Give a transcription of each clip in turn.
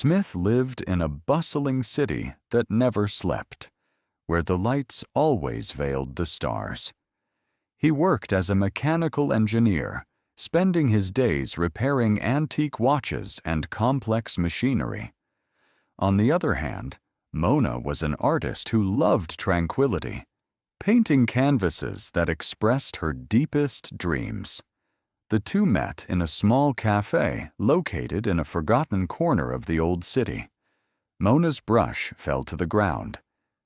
Smith lived in a bustling city that never slept, where the lights always veiled the stars. He worked as a mechanical engineer, spending his days repairing antique watches and complex machinery. On the other hand, Mona was an artist who loved tranquility, painting canvases that expressed her deepest dreams. The two met in a small cafe located in a forgotten corner of the old city. Mona's brush fell to the ground.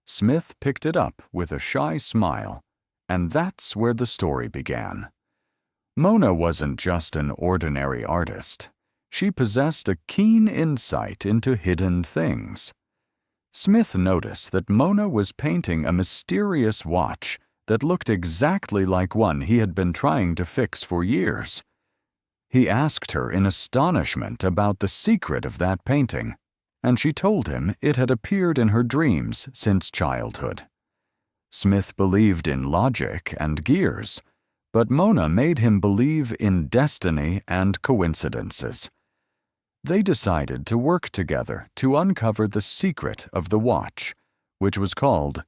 Smith picked it up with a shy smile, and that's where the story began. Mona wasn't just an ordinary artist. She possessed a keen insight into hidden things. Smith noticed that Mona was painting a mysterious watch that looked exactly like one he had been trying to fix for years. He asked her in astonishment about the secret of that painting, and she told him it had appeared in her dreams since childhood. Smith believed in logic and gears, but Mona made him believe in destiny and coincidences. They decided to work together to uncover the secret of the watch, which was called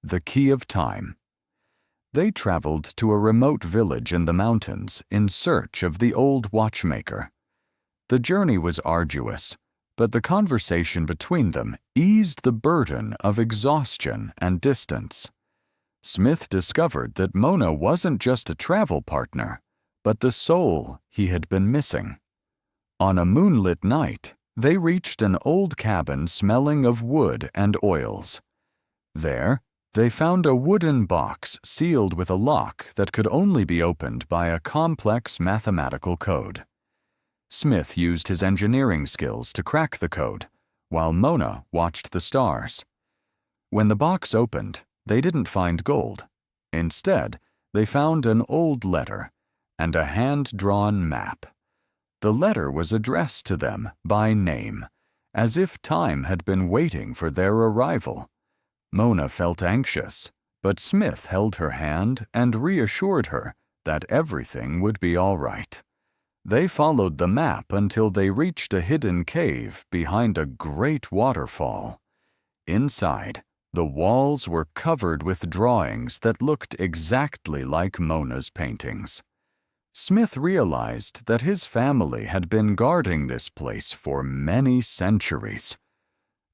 the Key of Time. They traveled to a remote village in the mountains in search of the old watchmaker. The journey was arduous, but the conversation between them eased the burden of exhaustion and distance. Smith discovered that Mona wasn't just a travel partner, but the soul he had been missing. On a moonlit night, they reached an old cabin smelling of wood and oils. There, they found a wooden box sealed with a lock that could only be opened by a complex mathematical code. Smith used his engineering skills to crack the code, while Mona watched the stars. When the box opened, they didn't find gold. Instead, they found an old letter and a hand-drawn map. The letter was addressed to them by name, as if time had been waiting for their arrival. Mona felt anxious, but Smith held her hand and reassured her that everything would be all right. They followed the map until they reached a hidden cave behind a great waterfall. Inside, the walls were covered with drawings that looked exactly like Mona's paintings. Smith realized that his family had been guarding this place for many centuries.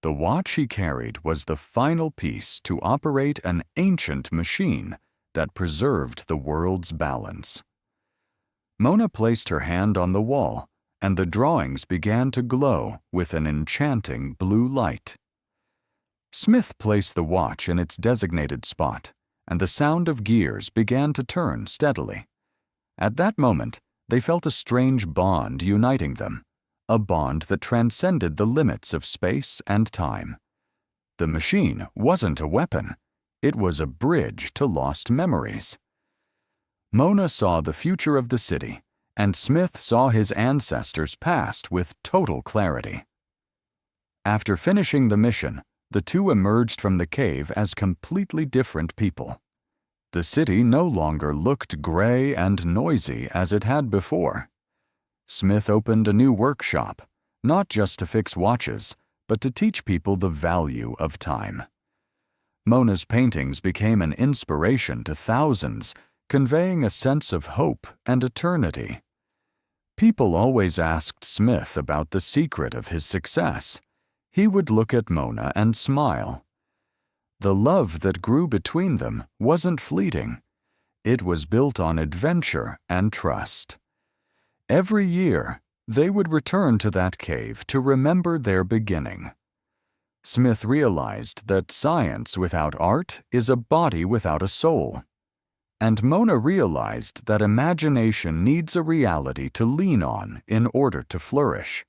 The watch he carried was the final piece to operate an ancient machine that preserved the world's balance. Mona placed her hand on the wall, and the drawings began to glow with an enchanting blue light. Smith placed the watch in its designated spot, and the sound of gears began to turn steadily. At that moment, they felt a strange bond uniting them, a bond that transcended the limits of space and time. The machine wasn't a weapon. It was a bridge to lost memories. Mona saw the future of the city, and Smith saw his ancestors' past with total clarity. After finishing the mission, the two emerged from the cave as completely different people. The city no longer looked gray and noisy as it had before. Smith opened a new workshop, not just to fix watches, but to teach people the value of time. Mona's paintings became an inspiration to thousands, conveying a sense of hope and eternity. People always asked Smith about the secret of his success. He would look at Mona and smile. The love that grew between them wasn't fleeting. It was built on adventure and trust. Every year, they would return to that cave to remember their beginning. Smith realized that science without art is a body without a soul. And Mona realized that imagination needs a reality to lean on in order to flourish.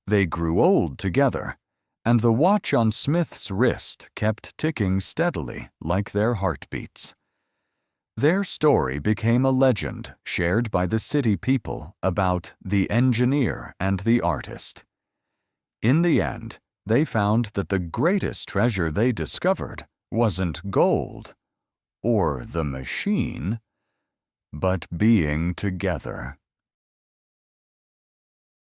They grew old together, and the watch on Smith's wrist kept ticking steadily like their heartbeats. Their story became a legend shared by the city people about the engineer and the artist. In the end, they found that the greatest treasure they discovered wasn't gold or the machine, but being together.